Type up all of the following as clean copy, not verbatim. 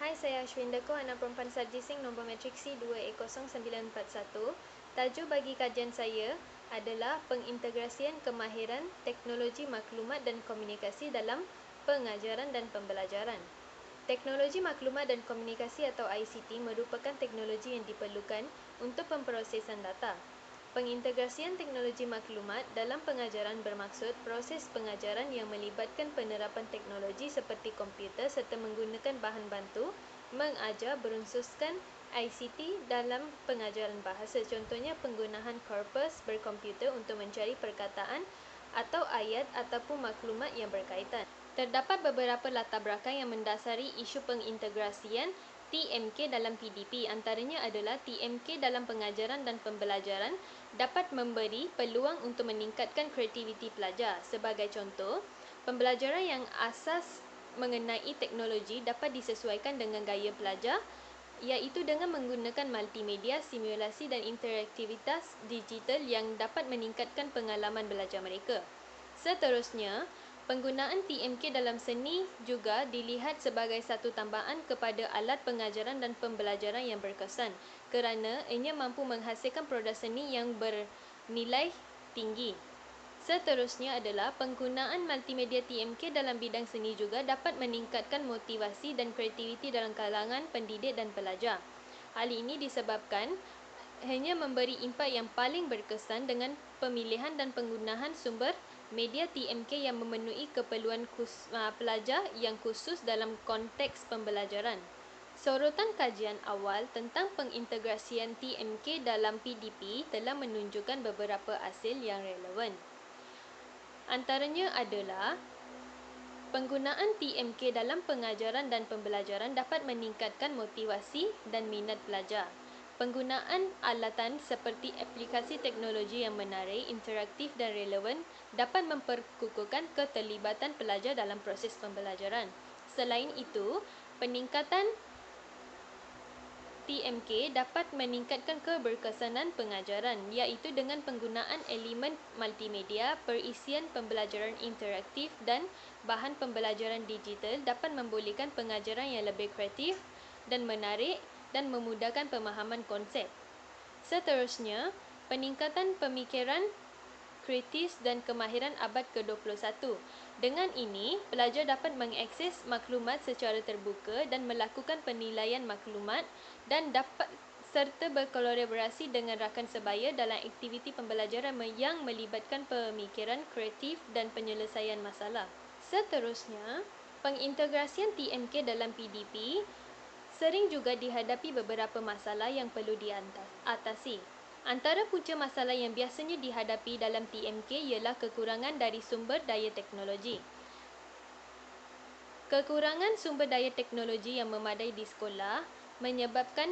Hai, saya Ashwinda Ko, anak perempuan Sarjising nombor matrik C2A0941. Tajuk bagi kajian saya adalah pengintegrasian kemahiran teknologi maklumat dan komunikasi dalam pengajaran dan pembelajaran. Teknologi maklumat dan komunikasi atau ICT merupakan teknologi yang diperlukan untuk pemprosesan data. Pengintegrasian teknologi maklumat dalam pengajaran bermaksud proses pengajaran yang melibatkan penerapan teknologi seperti komputer serta menggunakan bahan bantu mengajar berunsuskan ICT dalam pengajaran bahasa. Contohnya penggunaan korpus berkomputer untuk mencari perkataan atau ayat ataupun maklumat yang berkaitan. Terdapat beberapa latar belakang yang mendasari isu pengintegrasian TMK dalam PDP. Antaranya adalah TMK dalam pengajaran dan pembelajaran dapat memberi peluang untuk meningkatkan kreativiti pelajar. Sebagai contoh, pembelajaran yang asas mengenai teknologi dapat disesuaikan dengan gaya pelajar, iaitu dengan menggunakan multimedia, simulasi dan interaktivitas digital yang dapat meningkatkan pengalaman belajar mereka. Seterusnya, penggunaan TMK dalam seni juga dilihat sebagai satu tambahan kepada alat pengajaran dan pembelajaran yang berkesan kerana ianya mampu menghasilkan produk seni yang bernilai tinggi. Seterusnya adalah penggunaan multimedia TMK dalam bidang seni juga dapat meningkatkan motivasi dan kreativiti dalam kalangan pendidik dan pelajar. Hal ini disebabkan hanya memberi impak yang paling berkesan dengan pemilihan dan penggunaan sumber media TMK yang memenuhi keperluan pelajar yang khusus dalam konteks pembelajaran. Sorotan kajian awal tentang pengintegrasian TMK dalam PDP telah menunjukkan beberapa hasil yang relevan. Antaranya adalah penggunaan TMK dalam pengajaran dan pembelajaran dapat meningkatkan motivasi dan minat pelajar. Penggunaan alatan seperti aplikasi teknologi yang menarik, interaktif dan relevan dapat memperkukuhkan keterlibatan pelajar dalam proses pembelajaran. Selain itu, peningkatan TMK dapat meningkatkan keberkesanan pengajaran, iaitu dengan penggunaan elemen multimedia, perisian pembelajaran interaktif dan bahan pembelajaran digital dapat membolehkan pengajaran yang lebih kreatif dan menarik dan memudahkan pemahaman konsep. Seterusnya, peningkatan pemikiran kritis dan kemahiran abad ke-21. Dengan ini, pelajar dapat mengakses maklumat secara terbuka dan melakukan penilaian maklumat dan dapat serta berkolaborasi dengan rakan sebaya dalam aktiviti pembelajaran yang melibatkan pemikiran kreatif dan penyelesaian masalah. Seterusnya, pengintegrasian TMK dalam PDP sering juga dihadapi beberapa masalah yang perlu diatasi. Antara punca masalah yang biasanya dihadapi dalam TMK ialah kekurangan dari sumber daya teknologi. Kekurangan sumber daya teknologi yang memadai di sekolah menyebabkan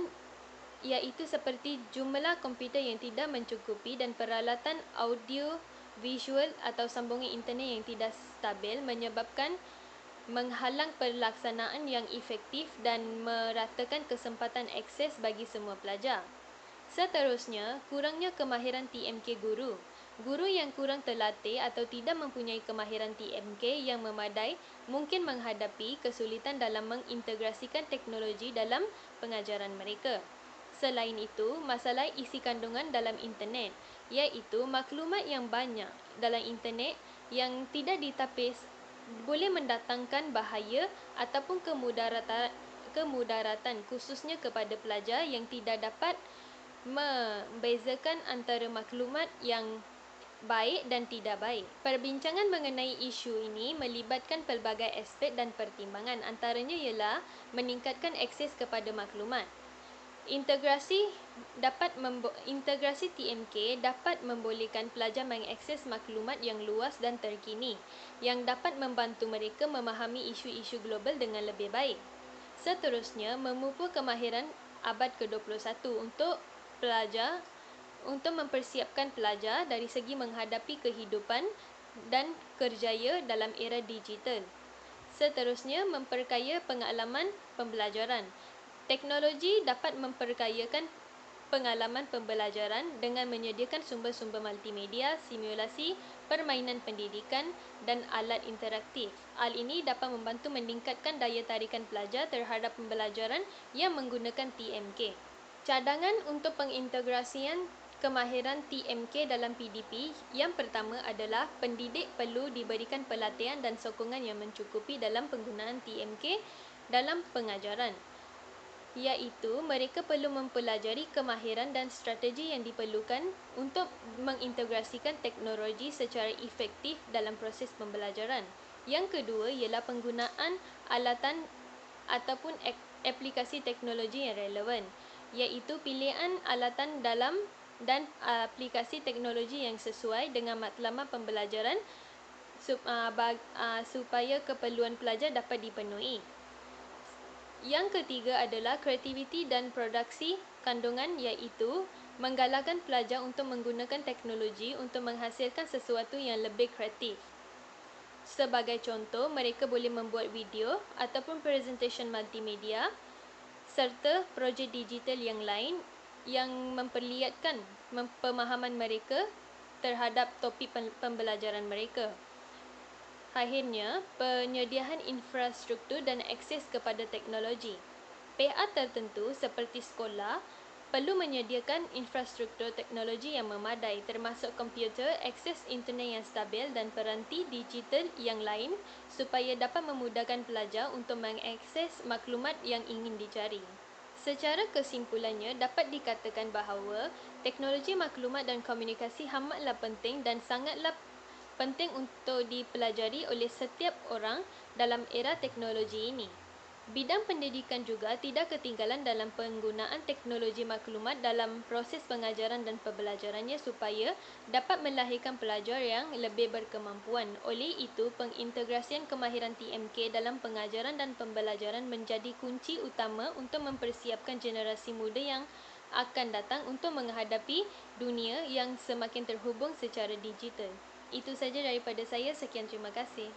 iaitu seperti jumlah komputer yang tidak mencukupi dan peralatan audio, visual atau sambungan internet yang tidak stabil menyebabkan menghalang pelaksanaan yang efektif dan meratakan kesempatan akses bagi semua pelajar. Seterusnya, kurangnya kemahiran TMK guru. Guru yang kurang terlatih atau tidak mempunyai kemahiran TMK yang memadai mungkin menghadapi kesulitan dalam mengintegrasikan teknologi dalam pengajaran mereka. Selain itu, masalah isi kandungan dalam internet, iaitu maklumat yang banyak dalam internet yang tidak ditapis boleh mendatangkan bahaya ataupun kemudaratan khususnya kepada pelajar yang tidak dapat membezakan antara maklumat yang baik dan tidak baik. Perbincangan mengenai isu ini melibatkan pelbagai aspek dan pertimbangan, antaranya ialah meningkatkan akses kepada maklumat. Integrasi TMK dapat membolehkan pelajar mengakses maklumat yang luas dan terkini yang dapat membantu mereka memahami isu-isu global dengan lebih baik. Seterusnya, memupuk kemahiran abad ke-21 untuk mempersiapkan pelajar dari segi menghadapi kehidupan dan kerjaya dalam era digital. Seterusnya, memperkaya pengalaman pembelajaran. Teknologi dapat memperkayakan pengalaman pembelajaran dengan menyediakan sumber-sumber multimedia, simulasi, permainan pendidikan dan alat interaktif. Hal ini dapat membantu meningkatkan daya tarikan pelajar terhadap pembelajaran yang menggunakan TMK. Cadangan untuk pengintegrasian kemahiran TMK dalam PDP, yang pertama adalah pendidik perlu diberikan pelatihan dan sokongan yang mencukupi dalam penggunaan TMK dalam pengajaran, iaitu mereka perlu mempelajari kemahiran dan strategi yang diperlukan untuk mengintegrasikan teknologi secara efektif dalam proses pembelajaran. Yang kedua ialah penggunaan alatan ataupun aplikasi teknologi yang relevan, iaitu pilihan alatan dalam dan aplikasi teknologi yang sesuai dengan matlamat pembelajaran supaya keperluan pelajar dapat dipenuhi. Yang ketiga adalah kreativiti dan produksi kandungan, iaitu menggalakkan pelajar untuk menggunakan teknologi untuk menghasilkan sesuatu yang lebih kreatif. Sebagai contoh, mereka boleh membuat video ataupun presentation multimedia serta projek digital yang lain yang memperlihatkan pemahaman mereka terhadap topik pembelajaran mereka. Akhirnya, penyediaan infrastruktur dan akses kepada teknologi. Pihak tertentu seperti sekolah perlu menyediakan infrastruktur teknologi yang memadai, termasuk komputer, akses internet yang stabil dan peranti digital yang lain supaya dapat memudahkan pelajar untuk mengakses maklumat yang ingin dicari. Secara kesimpulannya, dapat dikatakan bahawa teknologi maklumat dan komunikasi amatlah penting dan sangatlah penting untuk dipelajari oleh setiap orang dalam era teknologi ini. Bidang pendidikan juga tidak ketinggalan dalam penggunaan teknologi maklumat dalam proses pengajaran dan pembelajarannya supaya dapat melahirkan pelajar yang lebih berkemampuan. Oleh itu, pengintegrasian kemahiran TMK dalam pengajaran dan pembelajaran menjadi kunci utama untuk mempersiapkan generasi muda yang akan datang untuk menghadapi dunia yang semakin terhubung secara digital. Itu saja daripada saya. Sekian, terima kasih.